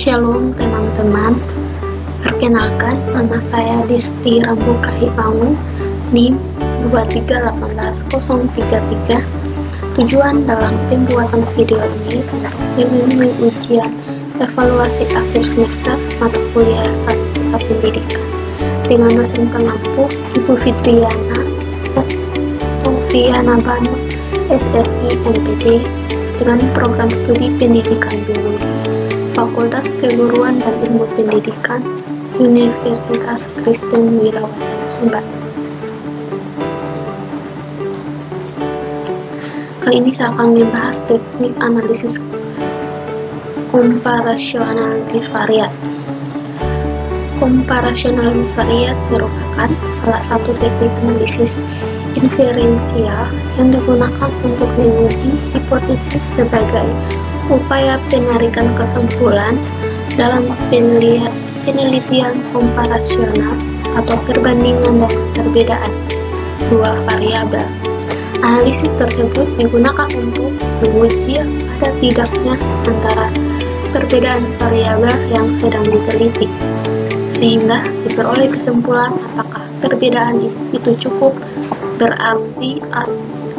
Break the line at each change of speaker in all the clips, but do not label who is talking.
Shalom teman-teman, perkenalkan nama saya Disti Rambukahi Bangu, NIM 2388033. Tujuan dalam pembuatan video ini untuk membimbing ujian evaluasi akhir semester mata kuliah Statistika Pendidikan dengan dosen pengampu Ibu Fitriana Banu, SSI MPD, dengan program studi pendidikan biologi Fakultas Keguruan dan Ilmu Pendidikan Universitas Kristen Wirawacana Sumbar. Kali ini saya akan membahas teknik analisis komparasional bivariat. Komparasional bivariat merupakan salah satu teknik analisis inferensial yang digunakan untuk menguji hipotesis sebagai upaya penarikan kesimpulan dalam penelitian komparasional atau perbandingan dan perbedaan dua variabel. Analisis tersebut digunakan untuk menguji ada tidaknya antara perbedaan variabel yang sedang diteliti, sehingga diperoleh kesimpulan apakah perbedaan itu cukup berarti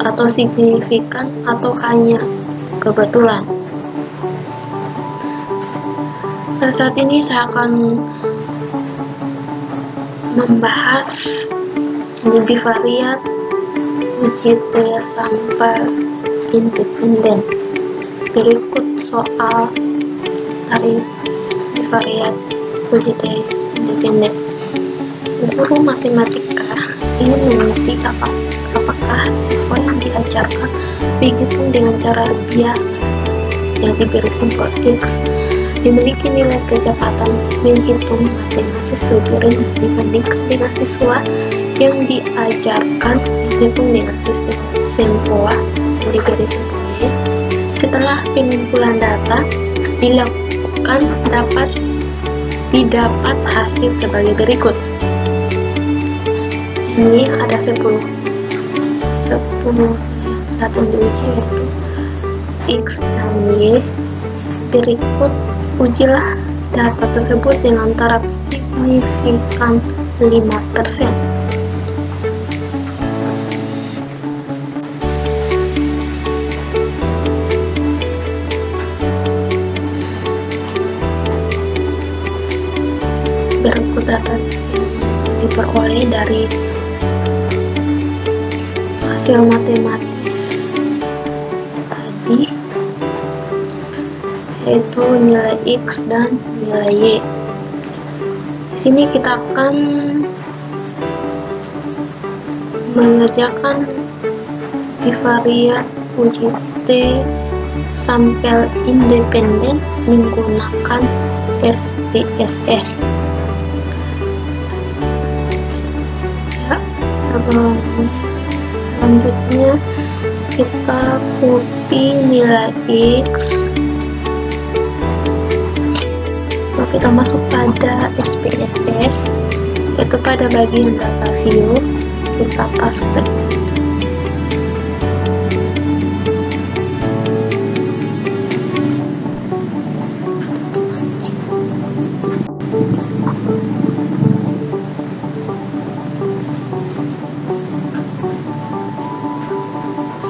atau signifikan atau hanya kebetulan. Pada saat ini saya akan membahas bivariat uji T sampel independen. Berikut soal dari bivariat uji T independen. Guru matematika ingin mengerti apakah siswa yang diajarkan menghitung dengan cara biasa yang diberi sampel X memiliki nilai kecepatan menghitung matematis lebih rendah dibandingkan dengan siswa yang diajarkan menghitung dengan sistem SEMPOA yang diberi sampel Y. Setelah pengumpulan data dilakukan, didapat hasil sebagai berikut. Ini ada 10 data yang diuji, yaitu X dan Y. Berikut ujilah data tersebut dengan taraf signifikan 5%. Berikut data yang diperoleh dari hasil matematis tadi, yaitu nilai X dan nilai Y. Di sini kita akan mengerjakan bivariat uji T sampel independen menggunakan SPSS. Selanjutnya kita copy nilai X, lalu kita masuk pada SPSS, yaitu pada bagian data view kita paste.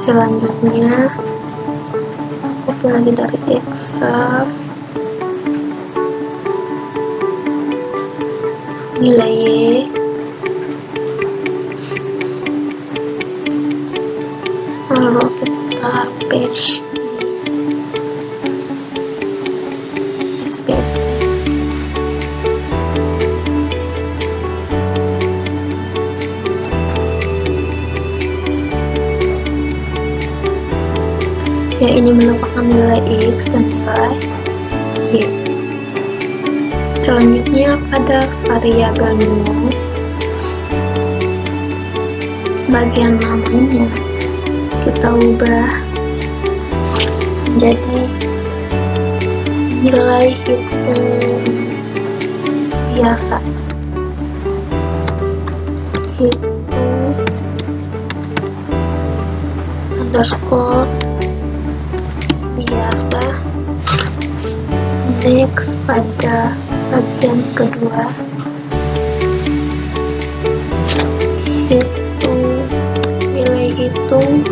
Selanjutnya kita copy lagi dari Excel nilai Y, lalu kita paste di SPSS. Ya, ini merupakan nilai X dan nilai Y. Selanjutnya pada variabel nol, bagian namanya kita ubah menjadi nilai hitung biasa, hitung underscore biasa Next, pada bagian kedua nilai hitung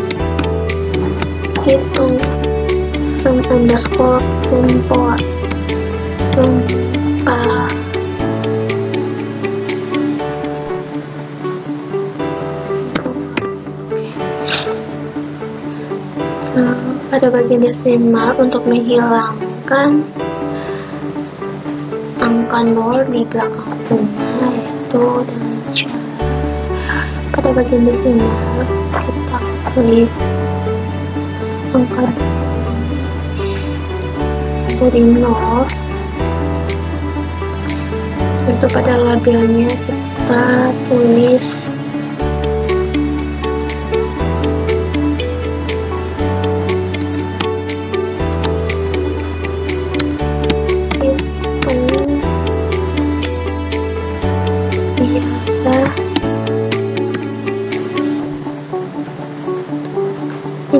underscore sumpah pada bagian desimal untuk menghilangkan angka 0 di belakang koma, yaitu dengan cara pada bagian desimal kita klik angka 2 jadi 0, itu pada labelnya kita tulis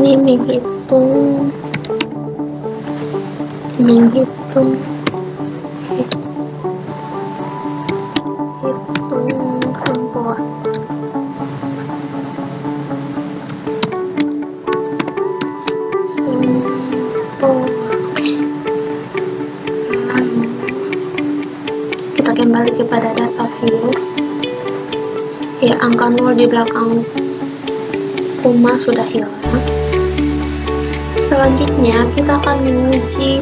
ini menghitung sampah kita kembali kepada data view. Ya, angka 0 di belakang koma sudah hilang. Selanjutnya kita akan menguji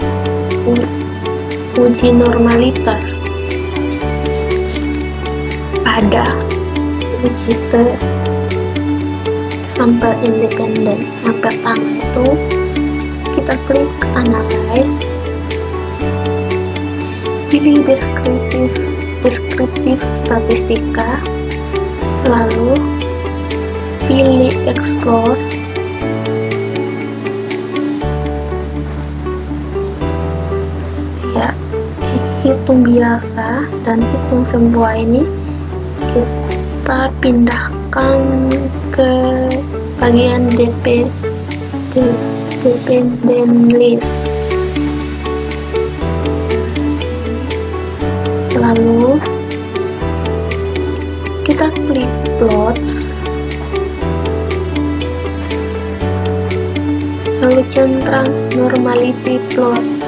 uji normalitas pada uji sampel independen. Yang pertama itu kita klik analyze, pilih deskriptif statistika, lalu pilih explore, ya, hitung biasa dan hitung semua ini kita pindahkan ke bagian dependent list, lalu kita klik plots, lalu centang normality plots,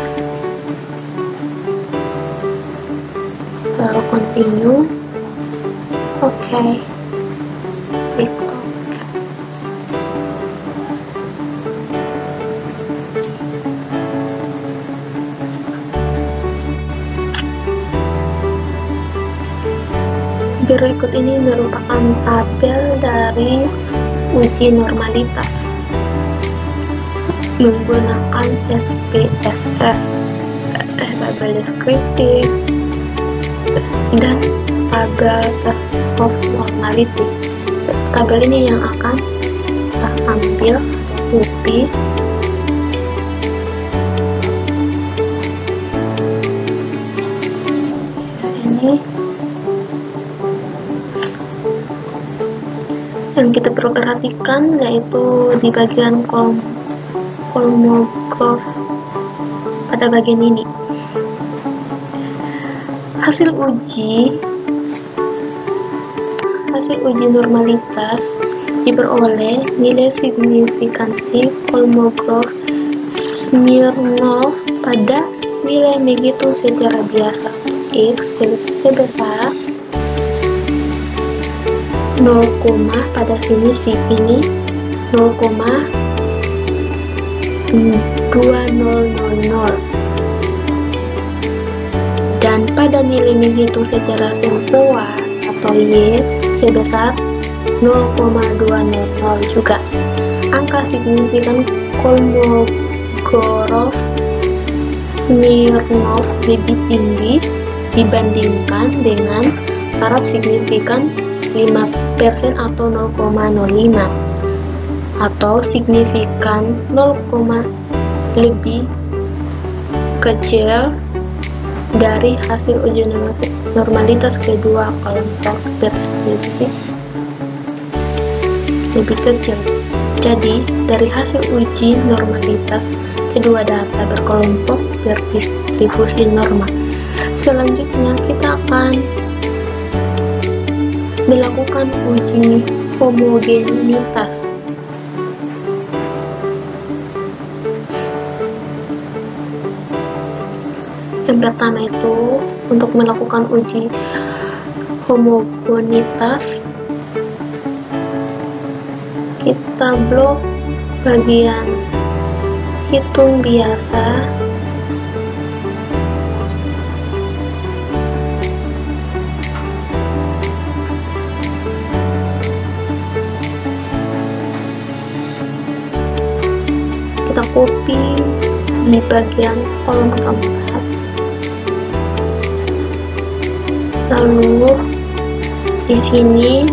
lalu continue. Oke, klik OK. Berikut ini merupakan tabel dari uji normalitas menggunakan SPSS, tabel deskriptif, dan tabel test of normality. Tabel ini yang akan kita ambil, copy, ini yang kita perlu perhatikan yaitu di bagian kolom graph pada bagian ini. Hasil uji normalitas diperoleh nilai signifikansi Kolmogorov Smirnov pada nilai menghitung secara biasa X sebesar 0, pada sini si ini 0,2000, dan pada nilai menghitung secara sempurna atau Y sebesar 0,200 juga. Angka signifikan Kolmogorov Smirnov lebih tinggi dibandingkan dengan taraf signifikan 5% atau 0,05, atau signifikan 0, lebih kecil dari hasil uji normalitas kedua kelompok deskriptif lebih kecil. Jadi dari hasil uji normalitas kedua data berkelompok berdistribusi normal. Selanjutnya kita akan melakukan uji homogenitas. Yang pertama itu untuk melakukan uji homogenitas, kita blok bagian hitung biasa, kita copy di bagian kolom keempat, lalu di sini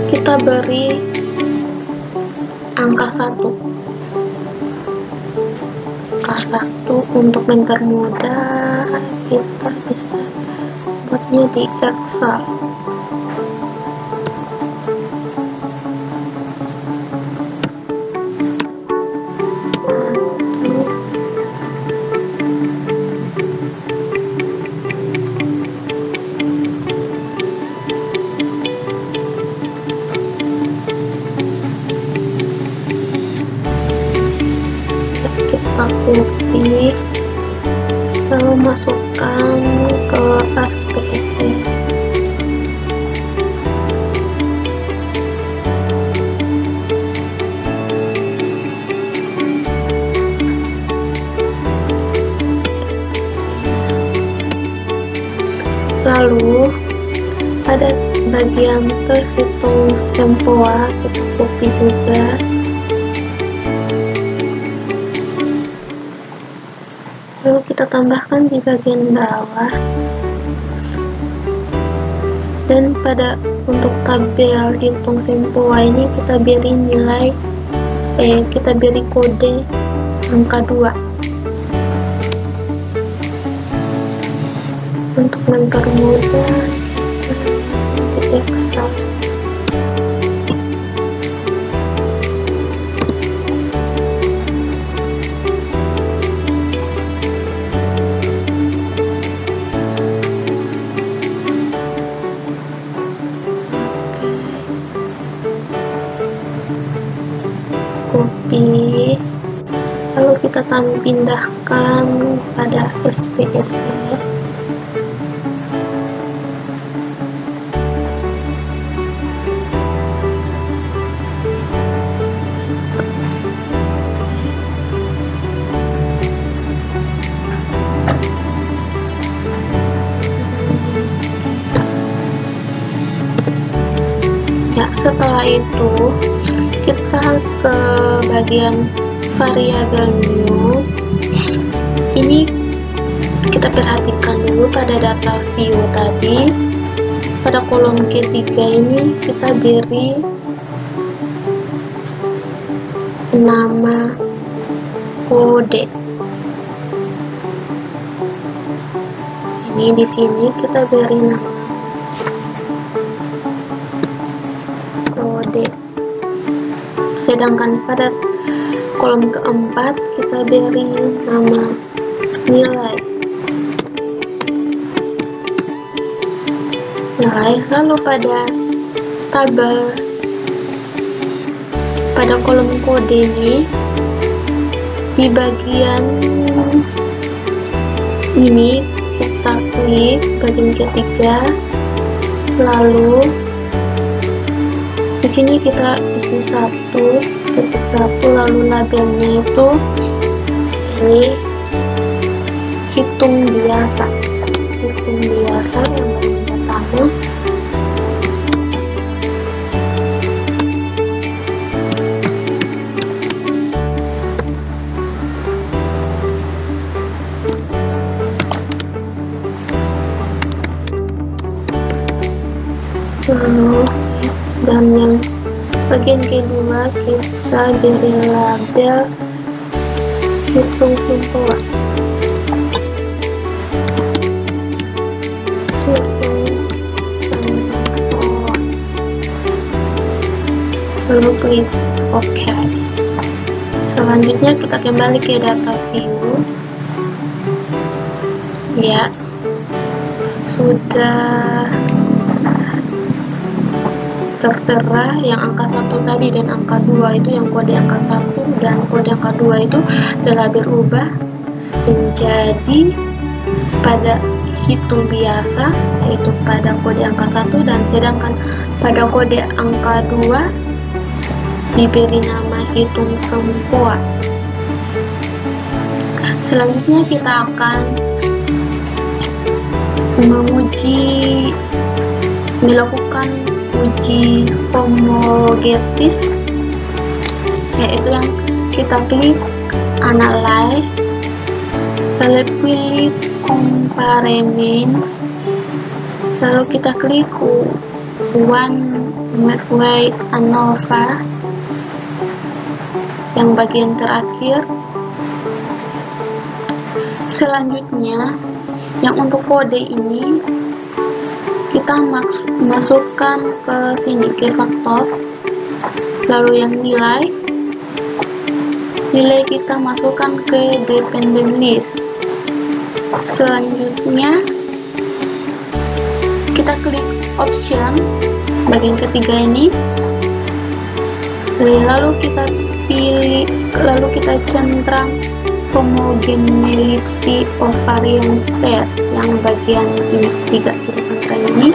kita beri angka 1 untuk mempermudah kita bisa buatnya di Excel. Kita copy lalu masukkan ke SPSS. Lalu pada bagian terhitung sempoa kita copy juga, lalu kita tambahkan di bagian bawah. Dan pada untuk tabel hitung sempoa ini kita beri nilai kita beri kode angka 2 untuk mempermudah di Excel. Copy, lalu kita pindahkan pada SPSS. Ya, setelah itu kita ke bagian variabel new. Ini kita perhatikan dulu pada data view tadi, pada kolom ketiga ini kita beri nama kode. Ini di sini kita beri nama kode. Sedangkan pada kolom keempat kita beri nama nilai. Lalu pada tabel pada kolom kode ini di bagian ini kita klik bagian ketiga, lalu di sini kita isi 1.1, lalu labelnya itu ini hitung biasa yang paling pertama. Dan yang bagian kedua kita beri label hitung sempoa. Lalu klik OK. Selanjutnya kita kembali ke data view. Ya, sudah tertera yang angka 1 tadi dan angka 2 itu, yang kode angka 1 dan kode angka 2 itu telah berubah menjadi pada hitung biasa, yaitu pada kode angka 1, dan sedangkan pada kode angka 2 diberi nama hitung sempoa. Selanjutnya kita akan melakukan uji homogenetis, yaitu yang kita klik analyze, lalu pilih comparisons, lalu kita klik one way ANOVA yang bagian terakhir. Selanjutnya yang untuk kode ini kita masukkan ke sini, ke faktor, lalu yang nilai kita masukkan ke dependent list. Selanjutnya kita klik option bagian ketiga ini, lalu kita pilih, lalu kita centang homogeneity of variance test yang bagian tiga kita centang ini,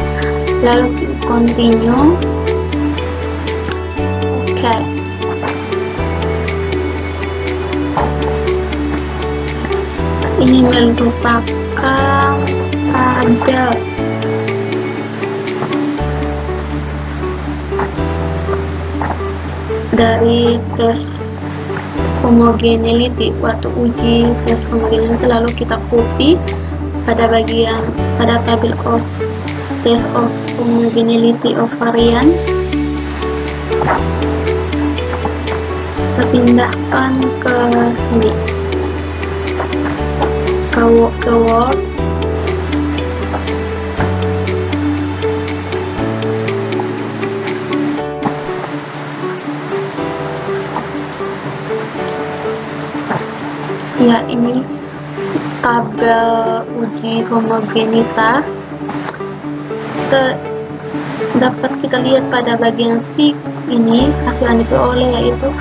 lalu continue. Oke. Ini merupakan tabel dari tes homogeneity. Waktu uji tes homogeneity, lalu kita copy pada tabel of test of homogeneity of variance, kita pindahkan ke sini, ke Word. Ya, ini tabel uji homogenitas. Dapat kita lihat pada bagian C ini hasil yang diperoleh yaitu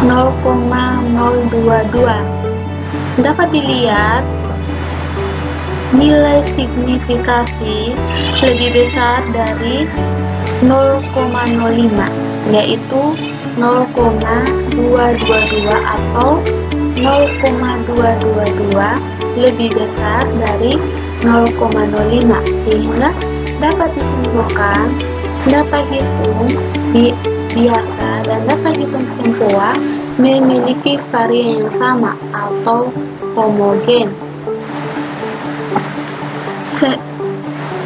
0,022. Dapat dilihat nilai signifikasi lebih besar dari 0,05, yaitu 0,222 atau 0,222 lebih besar dari 0,05, sehingga dapat disimpulkan data hitung biasa dan data hitung sempoa memiliki varian yang sama atau homogen.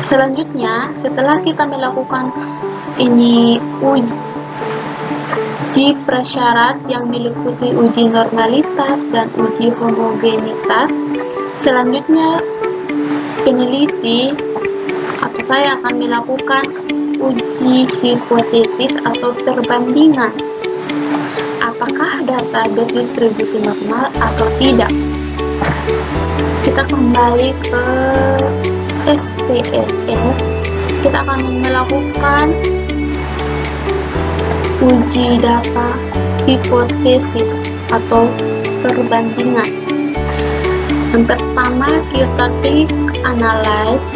Selanjutnya, setelah kita melakukan ini uji prasyarat yang meliputi uji normalitas dan uji homogenitas, selanjutnya peneliti atau saya akan melakukan uji hipotetis atau perbandingan. Apakah data berdistribusi normal atau tidak? Kita kembali ke SPSS. Kita akan melakukan uji data hipotesis atau perbandingan. Yang pertama, kita klik analyze,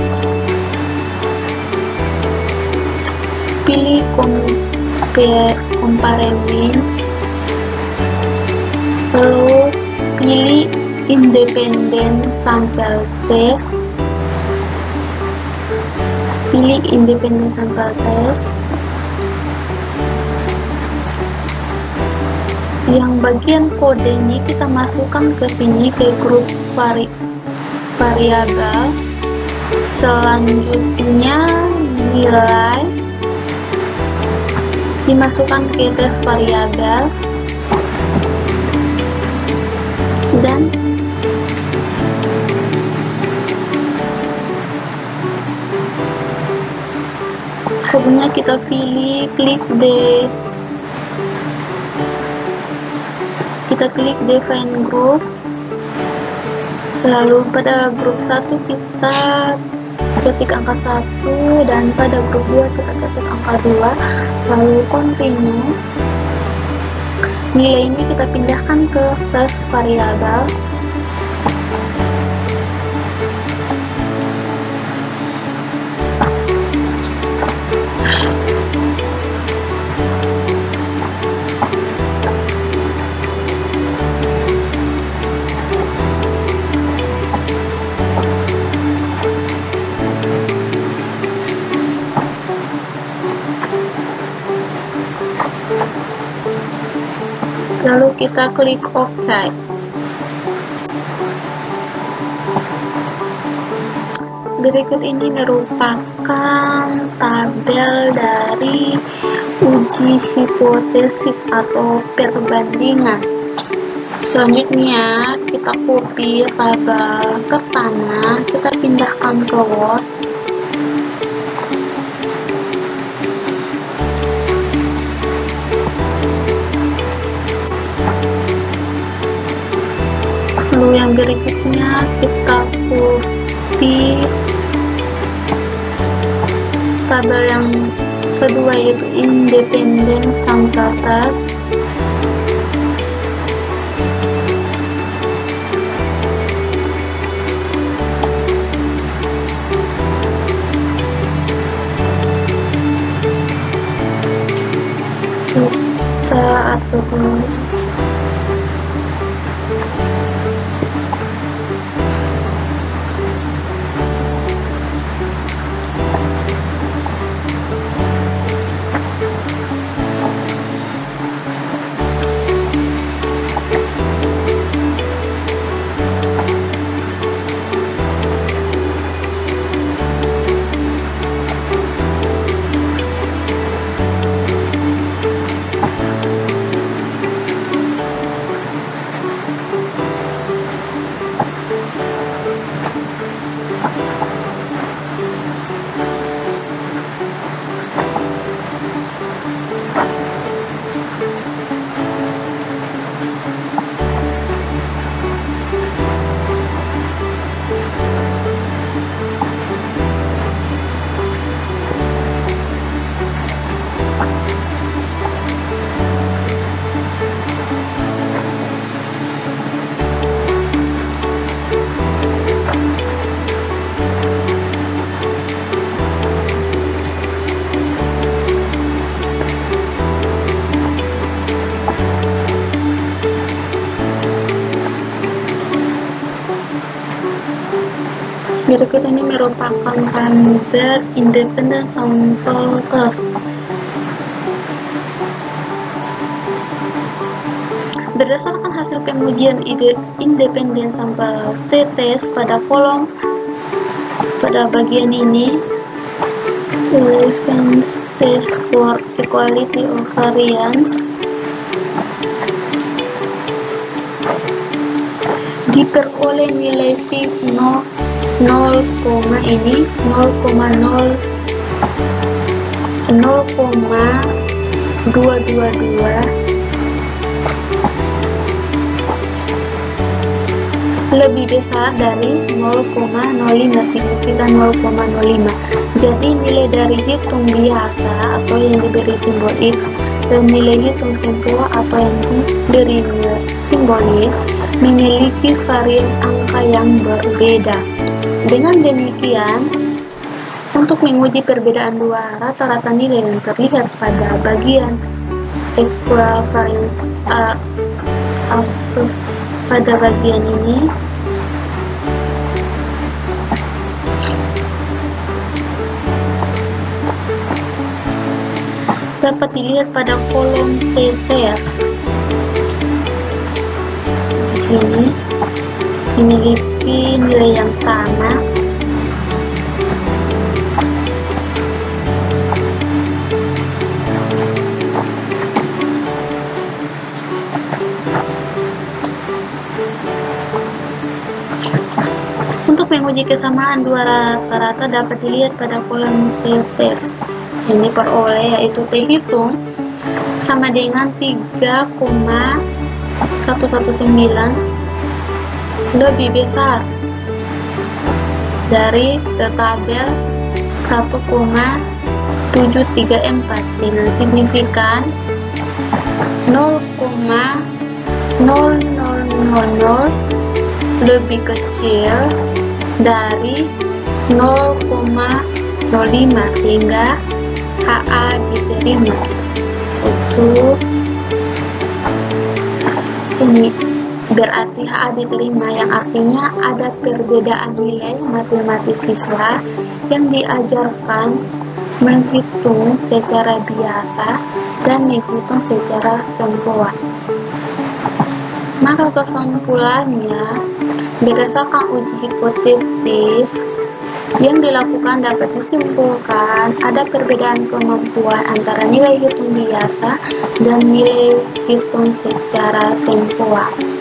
pilih comparisons, lalu pilih independent sample test, pilih independent sample test. Yang bagian kode ini kita masukkan ke sini, ke grup variabel. Selanjutnya nilai dimasukkan ke tes variabel dan sebelumnya kita pilih klik kita klik define group, lalu pada grup 1 kita ketik angka 1 dan pada grup 2 kita ketik angka 2, lalu continue. Nilainya kita pindahkan ke class variabel. Lalu kita klik OK. Berikut ini merupakan tabel dari uji hipotesis atau perbandingan. Selanjutnya kita copy tabel ke kanan, kita pindahkan ke Word. Lalu yang berikutnya kita copy tabel yang kedua, yaitu independen sampai atas. Kita atur dulu. Berikut ini merupakan gambar independen sampel kelas. Berdasarkan hasil pengujian independen sampel t-test pada kolom pada bagian ini, relevance test for equality of variance, diperoleh nilai SIF 0, ini 0,222 lebih besar dari 0,05, signifikan 0,05. Jadi nilai dari hitung biasa atau yang diberi simbol X dan nilai hitung sempurna atau yang diberi simbol Y memiliki varian angka yang berbeda. Dengan demikian, untuk menguji perbedaan dua rata-rata nilai yang terlihat pada bagian equivalence pada bagian ini, dapat dilihat pada kolom t-test. Di sini memiliki nilai yang sama. Untuk menguji kesamaan dua rata-rata dapat dilihat pada kolom t-test. Yang diperoleh yaitu t hitung sama dengan 3,5 119 lebih besar dari tabel 1,734 dengan signifikan 0,0000 lebih kecil dari 0,05 sehingga HA diterima. Untuk ini berarti HA diterima, yang artinya ada perbedaan nilai matematis siswa yang diajarkan menghitung secara biasa dan menghitung secara sempurna. Maka kesimpulannya, berdasarkan uji hipotetis yang dilakukan dapat disimpulkan ada perbedaan kemampuan antara nilai hitung biasa dan nilai hitung secara sempurna.